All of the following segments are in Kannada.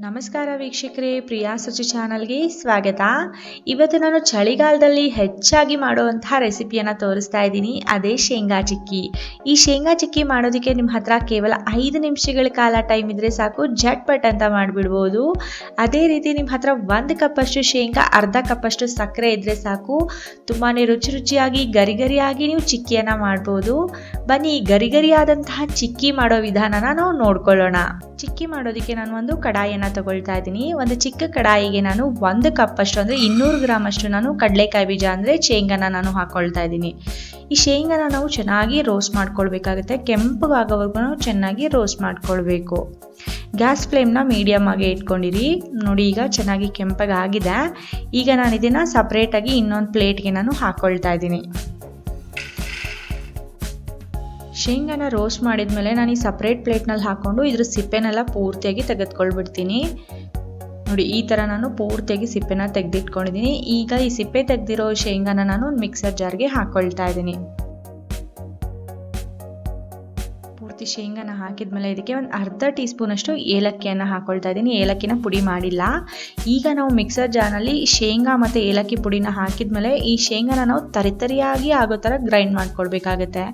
ನಮಸ್ಕಾರ ವೀಕ್ಷಕರೇ, ಪ್ರಿಯಾ ಸುಚಿ ಚಾನಲ್ಗೆ ಸ್ವಾಗತ. ಇವತ್ತು ನಾನು ಚಳಿಗಾಲದಲ್ಲಿ ಹೆಚ್ಚಾಗಿ ಮಾಡುವಂತಹ ರೆಸಿಪಿಯನ್ನು ತೋರಿಸ್ತಾ ಇದ್ದೀನಿ. ಅದೇ ಶೇಂಗಾ ಚಿಕ್ಕಿ. ಈ ಶೇಂಗಾ ಚಿಕ್ಕಿ ಮಾಡೋದಕ್ಕೆ ನಿಮ್ಮ ಹತ್ರ ಕೇವಲ 5 ನಿಮಿಷಗಳ ಕಾಲ ಟೈಮ್ ಇದ್ದರೆ ಸಾಕು, ಝಟ್ಪಟ್ ಅಂತ ಮಾಡಿಬಿಡ್ಬೋದು. ಅದೇ ರೀತಿ ನಿಮ್ಮ ಹತ್ರ 1 ಕಪ್ಪಷ್ಟು ಶೇಂಗಾ, ಅರ್ಧ ಕಪ್ಪಷ್ಟು ಸಕ್ಕರೆ ಇದ್ದರೆ ಸಾಕು, ತುಂಬಾ ರುಚಿಯಾಗಿ ಗರಿಗರಿಯಾಗಿ ನೀವು ಚಿಕ್ಕಿಯನ್ನು ಮಾಡ್ಬೋದು. ಬನ್ನಿ, ಈ ಗರಿಗರಿಯಾದಂತಹ ಚಿಕ್ಕಿ ಮಾಡೋ ವಿಧಾನನ ನಾವು ನೋಡ್ಕೊಳ್ಳೋಣ. ಚಿಕ್ಕಿ ಮಾಡೋದಕ್ಕೆ ನಾನು ಒಂದು ಕಡಾಯಿಯನ್ನು ತಗೊಳ್ತಾ ಇದ್ದೀನಿ. ಒಂದು ಚಿಕ್ಕ ಕಡಾಯಿಗೆ ನಾನು 1 ಕಪ್ಪಷ್ಟು ಅಂದರೆ 200 ಗ್ರಾಮ್ ಅಷ್ಟು ನಾನು ಕಡಲೆಕಾಯಿ ಬೀಜ ಅಂದರೆ ಶೇಂಗಾನ ನಾನು ಹಾಕೊಳ್ತಾ ಇದ್ದೀನಿ. ಈ ಶೇಂಗಾನ ನಾವು ಚೆನ್ನಾಗಿ ರೋಸ್ಟ್ ಮಾಡ್ಕೊಳ್ಬೇಕಾಗುತ್ತೆ. ಕೆಂಪಗಾಗೋವರೆಗೂ ನಾವು ಚೆನ್ನಾಗಿ ರೋಸ್ಟ್ ಮಾಡ್ಕೊಳ್ಬೇಕು. ಗ್ಯಾಸ್ ಫ್ಲೇಮ್ನ ಮೀಡಿಯಮ್ ಆಗಿ ಇಟ್ಕೊಂಡಿರಿ. ನೋಡಿ, ಈಗ ಚೆನ್ನಾಗಿ ಕೆಂಪಗಾಗಿದೆ. ಈಗ ನಾನು ಇದನ್ನು ಸಪ್ರೇಟಾಗಿ ಇನ್ನೊಂದು ಪ್ಲೇಟ್ಗೆ ನಾನು ಹಾಕೊಳ್ತಾ ಇದ್ದೀನಿ. ಶೇಂಗಾನ ರೋಸ್ಟ್ ಮಾಡಿದ್ಮೇಲೆ ನಾನು ಈ ಸಪ್ರೇಟ್ ಪ್ಲೇಟ್ನಲ್ಲಿ ಹಾಕ್ಕೊಂಡು ಇದ್ರ ಸಿಪ್ಪೆನೆಲ್ಲ ಪೂರ್ತಿಯಾಗಿ ತೆಗೆದುಕೊಳ್ಬಿಡ್ತೀನಿ. ನೋಡಿ, ಈ ಥರ ನಾನು ಪೂರ್ತಿಯಾಗಿ ಸಿಪ್ಪೆನ ತೆಗೆದಿಟ್ಕೊಂಡಿದ್ದೀನಿ. ಈಗ ಈ ಸಿಪ್ಪೆ ತೆಗೆದಿರೋ ಶೇಂಗಾನ ನಾನು ಒಂದು ಮಿಕ್ಸರ್ ಜಾರ್ಗೆ ಹಾಕ್ಕೊಳ್ತಾ ಇದ್ದೀನಿ. ಪೂರ್ತಿ ಶೇಂಗಾನ ಹಾಕಿದ್ಮೇಲೆ ಇದಕ್ಕೆ ಒಂದು ಅರ್ಧ ಟೀ ಸ್ಪೂನಷ್ಟು ಏಲಕ್ಕಿಯನ್ನು ಹಾಕ್ಕೊಳ್ತಾ ಇದ್ದೀನಿ. ಏಲಕ್ಕಿನ ಪುಡಿ ಮಾಡಿಲ್ಲ. ಈಗ ನಾವು ಮಿಕ್ಸರ್ ಜಾರ್ನಲ್ಲಿ ಶೇಂಗಾ ಮತ್ತು ಏಲಕ್ಕಿ ಪುಡಿನ ಹಾಕಿದ್ಮೇಲೆ ಈ ಶೇಂಗಾನ ನಾವು ತರಿತರಿಯಾಗಿ ಆಗೋ ಥರ ಗ್ರೈಂಡ್ ಮಾಡ್ಕೊಳ್ಬೇಕಾಗತ್ತೆ.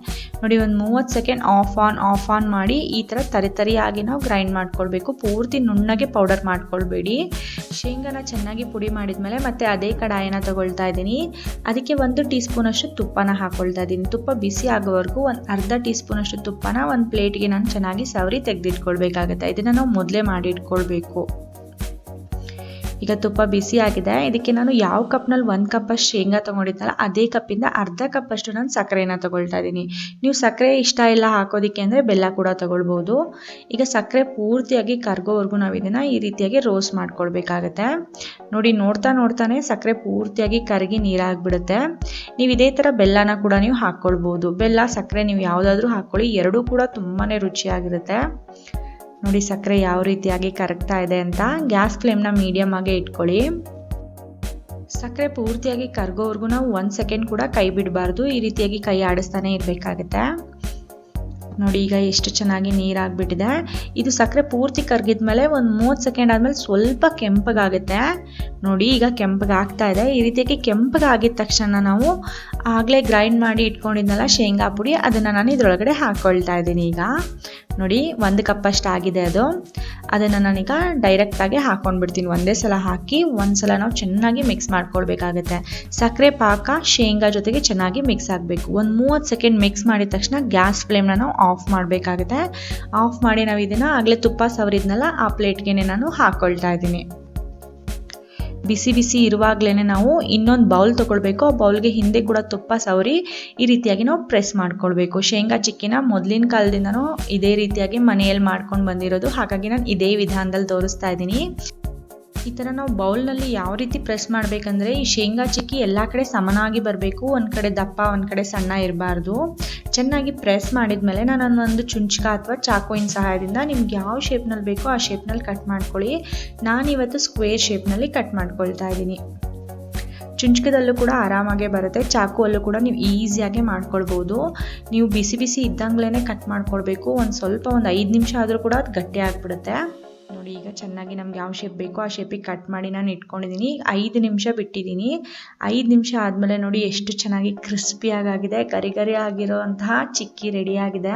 ನೋಡಿ, ಒಂದು 30 ಸೆಕೆಂಡ್ ಆಫ್ ಆನ್ ಮಾಡಿ ಈ ಥರ ತರಿತರಿಯಾಗಿ ನಾವು ಗ್ರೈಂಡ್ ಮಾಡ್ಕೊಳ್ಬೇಕು. ಪೂರ್ತಿ ನುಣ್ಣಗೆ ಪೌಡರ್ ಮಾಡ್ಕೊಳ್ಬೇಡಿ. ಶೇಂಗಾನ ಚೆನ್ನಾಗಿ ಪುಡಿ ಮಾಡಿದ್ಮೇಲೆ ಮತ್ತೆ ಅದೇ ಕಡಾಯಿನ ತಗೊಳ್ತಾ ಇದ್ದೀನಿ. ಅದಕ್ಕೆ 1 ಟೀ ಸ್ಪೂನಷ್ಟು ತುಪ್ಪನ ಹಾಕ್ಕೊಳ್ತಾ ಇದ್ದೀನಿ. ತುಪ್ಪ ಬಿಸಿ ಆಗೋವರೆಗೂ ಒಂದು ಅರ್ಧ ಟೀ ಸ್ಪೂನಷ್ಟು ತುಪ್ಪನ ಒಂದು ಪ್ಲೇಟ್ಗೆ ನಾನು ಚೆನ್ನಾಗಿ ಸವರಿ ತೆಗೆದಿಟ್ಕೊಳ್ಬೇಕಾಗುತ್ತೆ. ಇದನ್ನು ನಾವು ಮೊದಲೇ ಮಾಡಿ ಇಟ್ಕೊಳ್ಬೇಕು. ಈಗ ತುಪ್ಪ ಬಿಸಿ ಆಗಿದೆ. ಇದಕ್ಕೆ ನಾನು ಯಾವ ಕಪ್ನಲ್ಲಿ 1 ಕಪ್ಪಷ್ಟು ಶೇಂಗಾ ತೊಗೊಂಡಿದ್ದಲ್ಲ ಅದೇ ಕಪ್ಪಿಂದ ಅರ್ಧ ಕಪ್ಪಷ್ಟು ನಾನು ಸಕ್ಕರೆನ ತೊಗೊಳ್ತಾ ಇದ್ದೀನಿ. ನೀವು ಸಕ್ಕರೆ ಇಷ್ಟ ಇಲ್ಲ ಹಾಕೋದಕ್ಕೆ ಅಂದರೆ ಬೆಲ್ಲ ಕೂಡ ತೊಗೊಳ್ಬೋದು. ಈಗ ಸಕ್ಕರೆ ಪೂರ್ತಿಯಾಗಿ ಕರ್ಗೋವರೆಗೂ ನಾವು ಇದನ್ನು ಈ ರೀತಿಯಾಗಿ ರೋಸ್ಟ್ ಮಾಡ್ಕೊಳ್ಬೇಕಾಗತ್ತೆ. ನೋಡಿ, ನೋಡ್ತಾನೆ ಸಕ್ಕರೆ ಪೂರ್ತಿಯಾಗಿ ಕರಗಿ ನೀರಾಗಿಬಿಡುತ್ತೆ. ನೀವು ಇದೇ ಥರ ಬೆಲ್ಲನ ಕೂಡ ನೀವು ಹಾಕ್ಕೊಳ್ಬೋದು. ಬೆಲ್ಲ, ಸಕ್ಕರೆ ನೀವು ಯಾವುದಾದ್ರೂ ಹಾಕ್ಕೊಳ್ಳಿ, ಎರಡೂ ಕೂಡ ತುಂಬಾ ರುಚಿಯಾಗಿರುತ್ತೆ. ನೋಡಿ, ಸಕ್ಕರೆ ಯಾವ ರೀತಿಯಾಗಿ ಕರಗ್ತಾ ಇದೆ ಅಂತ. ಗ್ಯಾಸ್ ಫ್ಲೇಮ್ನ ಮೀಡಿಯಮ್ ಆಗಿ ಇಟ್ಕೊಳ್ಳಿ. ಸಕ್ಕರೆ ಪೂರ್ತಿಯಾಗಿ ಕರಗೋವರೆಗೂ ನಾವು 1 ಸೆಕೆಂಡ್ ಕೂಡ ಕೈ ಬಿಡಬಾರ್ದು. ಈ ರೀತಿಯಾಗಿ ಕೈ ಆಡಿಸ್ತಾನೆ ಇರಬೇಕಾಗುತ್ತೆ. ನೋಡಿ, ಈಗ ಎಷ್ಟು ಚೆನ್ನಾಗಿ ನೀರಾಗ್ಬಿಟ್ಟಿದೆ. ಇದು ಸಕ್ಕರೆ ಪೂರ್ತಿ ಕರಗಿದ್ಮೇಲೆ ಒಂದು 30 ಸೆಕೆಂಡ್ ಆದಮೇಲೆ ಸ್ವಲ್ಪ ಕೆಂಪಗಾಗುತ್ತೆ. ನೋಡಿ, ಈಗ ಕೆಂಪಗಾಗ್ತಾ ಇದೆ. ಈ ರೀತಿಯಾಗಿ ಕೆಂಪಗಾಗಿದ ತಕ್ಷಣ ನಾವು ಆಗಲೇ ಗ್ರೈಂಡ್ ಮಾಡಿ ಇಟ್ಕೊಂಡಿದ್ನಲ್ಲ ಶೇಂಗಾ ಪುಡಿ, ಅದನ್ನು ನಾನು ಇದರೊಳಗಡೆ ಹಾಕ್ಕೊಳ್ತಾ ಇದ್ದೀನಿ. ಈಗ ನೋಡಿ, 1 ಕಪ್ಪಷ್ಟು ಆಗಿದೆ ಅದು. ಅದನ್ನು ನಾನೀಗ ಡೈರೆಕ್ಟಾಗಿ ಹಾಕ್ಕೊಂಡ್ಬಿಡ್ತೀನಿ. ಒಂದೇ ಸಲ ಹಾಕಿ ಒಂದ್ಸಲ ನಾವು ಚೆನ್ನಾಗಿ ಮಿಕ್ಸ್ ಮಾಡ್ಕೊಳ್ಬೇಕಾಗತ್ತೆ. ಸಕ್ಕರೆ ಪಾಕ ಶೇಂಗಾ ಜೊತೆಗೆ ಚೆನ್ನಾಗಿ ಮಿಕ್ಸ್ ಆಗಬೇಕು. ಒಂದು 30 ಸೆಕೆಂಡ್ ಮಿಕ್ಸ್ ಮಾಡಿದ ತಕ್ಷಣ ಗ್ಯಾಸ್ ಫ್ಲೇಮ್ನ ನಾವು ಆಫ್ ಮಾಡಬೇಕಾಗುತ್ತೆ. ಆಫ್ ಮಾಡಿ ನಾವು ಇದನ್ನು ಆಗಲೇ ತುಪ್ಪ ಸವರಿದ್ನಲ್ಲ ಆ ಪ್ಲೇಟ್ಗೆ ನಾನು ಹಾಕ್ಕೊಳ್ತಾ ಇದ್ದೀನಿ. ಬಿಸಿ ಇರುವಾಗಲೇ ನಾವು ಇನ್ನೊಂದು ಬೌಲ್ ತೊಗೊಳ್ಬೇಕು. ಆ ಬೌಲ್ಗೆ ಹಿಂದೆ ಕೂಡ ತುಪ್ಪ ಸವರಿ ಈ ರೀತಿಯಾಗಿ ನಾವು ಪ್ರೆಸ್ ಮಾಡ್ಕೊಳ್ಬೇಕು. ಶೇಂಗಾ ಚಿಕ್ಕಿನ ಮೊದಲಿನ ಕಾಲದಿಂದನೂ ಇದೇ ರೀತಿಯಾಗಿ ಮನೆಯಲ್ಲಿ ಮಾಡ್ಕೊಂಡು ಬಂದಿರೋದು, ಹಾಗಾಗಿ ನಾನು ಇದೇ ವಿಧಾನದಲ್ಲಿ ತೋರಿಸ್ತಾ ಇದ್ದೀನಿ. ಈ ಥರ ನಾವು ಬೌಲ್ನಲ್ಲಿ ಯಾವ ರೀತಿ ಪ್ರೆಸ್ ಮಾಡಬೇಕಂದ್ರೆ ಈ ಶೇಂಗಾ ಚಿಕ್ಕಿ ಎಲ್ಲ ಕಡೆ ಸಮನಾಗಿ ಬರಬೇಕು. ಒಂದು ಕಡೆ ದಪ್ಪ, ಒಂದು ಕಡೆ ಸಣ್ಣ ಇರಬಾರ್ದು. ಚೆನ್ನಾಗಿ ಪ್ರೆಸ್ ಮಾಡಿದ್ಮೇಲೆ ನಾನು ಒಂದು ಚುಂಚಕ ಅಥವಾ ಚಾಕುವಿನ ಸಹಾಯದಿಂದ ನಿಮ್ಗೆ ಯಾವ ಶೇಪ್ನಲ್ಲಿ ಬೇಕೋ ಆ ಶೇಪ್ನಲ್ಲಿ ಕಟ್ ಮಾಡ್ಕೊಳ್ಳಿ. ನಾನಿವತ್ತು ಸ್ಕ್ವೇರ್ ಶೇಪ್ನಲ್ಲಿ ಕಟ್ ಮಾಡ್ಕೊಳ್ತಾ ಇದ್ದೀನಿ. ಚುಂಚಕದಲ್ಲೂ ಕೂಡ ಆರಾಮಾಗೆ ಬರುತ್ತೆ. ಚಾಕುವಲ್ಲೂ ಕೂಡ ನೀವು ಈಸಿಯಾಗಿ ಮಾಡ್ಕೊಳ್ಬೋದು. ನೀವು ಬಿಸಿ ಇದ್ದಂಗ್ಲೇ ಕಟ್ ಮಾಡ್ಕೊಳ್ಬೇಕು. ಒಂದು 5 ನಿಮಿಷ ಆದರೂ ಕೂಡ ಅದು ಗಟ್ಟಿ ಆಗಿಬಿಡುತ್ತೆ. ನೋಡಿ, ಈಗ ಚೆನ್ನಾಗಿ ನಮ್ಗೆ ಯಾವ ಶೇಪ್ ಬೇಕೋ ಆ ಶೇಪಿಗೆ ಕಟ್ ಮಾಡಿ ನಾನು ಇಟ್ಕೊಂಡಿದ್ದೀನಿ. 5 ನಿಮಿಷ ಬಿಟ್ಟಿದ್ದೀನಿ. 5 ನಿಮಿಷ ಆದಮೇಲೆ ನೋಡಿ ಎಷ್ಟು ಚೆನ್ನಾಗಿ ಕ್ರಿಸ್ಪಿಯಾಗಿದೆ. ಗರಿ ಆಗಿರೋ ಅಂತಹ ಚಿಕ್ಕಿ ರೆಡಿಯಾಗಿದೆ.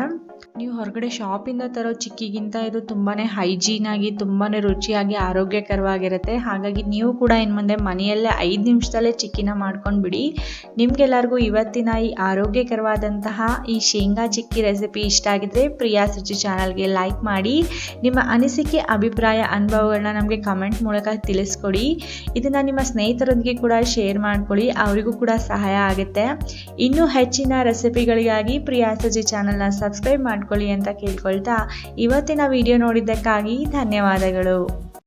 ನೀವು ಹೊರಗಡೆ ಶಾಪಿಂದ ತರೋ ಚಿಕ್ಕಿಗಿಂತ ಇದು ತುಂಬಾ ಹೈಜೀನ್ ಆಗಿ ತುಂಬಾ ರುಚಿಯಾಗಿ ಆರೋಗ್ಯಕರವಾಗಿರುತ್ತೆ. ಹಾಗಾಗಿ ನೀವು ಕೂಡ ಇನ್ನು ಮುಂದೆ ಮನೆಯಲ್ಲೇ 5 ನಿಮಿಷದಲ್ಲೇ ಚಿಕ್ಕಿನ ಮಾಡ್ಕೊಂಡು ಬಿಡಿ. ನಿಮಗೆಲ್ಲರಿಗೂ ಇವತ್ತಿನ ಈ ಆರೋಗ್ಯಕರವಾದಂತಹ ಈ ಶೇಂಗಾ ಚಿಕ್ಕಿ ರೆಸಿಪಿ ಇಷ್ಟ ಆಗಿದ್ರೆ ಪ್ರಿಯಾ ಸುಚಿ ಚಾನಲ್ಗೆ ಲೈಕ್ ಮಾಡಿ. ನಿಮ್ಮ ಅನಿಸಿಕೆ, ಅಭಿಪ್ರಾಯ, ಅನುಭವಗಳನ್ನ ನಮಗೆ ಕಮೆಂಟ್ ಮೂಲಕ ತಿಳಿಸ್ಕೊಡಿ. ಇದನ್ನು ನಿಮ್ಮ ಸ್ನೇಹಿತರೊಂದಿಗೆ ಕೂಡ ಶೇರ್ ಮಾಡ್ಕೊಳ್ಳಿ, ಅವರಿಗೂ ಕೂಡ ಸಹಾಯ ಆಗುತ್ತೆ. ಇನ್ನೂ ಹೆಚ್ಚಿನ ರೆಸಿಪಿಗಳಿಗಾಗಿ ಪ್ರಿಯಾ ಸುಚಿ ಚಾನಲ್ನ ಸಬ್ಸ್ಕ್ರೈಬ್ ಮಾಡ್ಕೊಳ್ಳಿ ಅಂತ ಕೇಳ್ಕೊಳ್ತಾ ಇವತ್ತಿನ ವಿಡಿಯೋ ನೋಡಿದ್ದಕ್ಕಾಗಿ ಧನ್ಯವಾದಗಳು.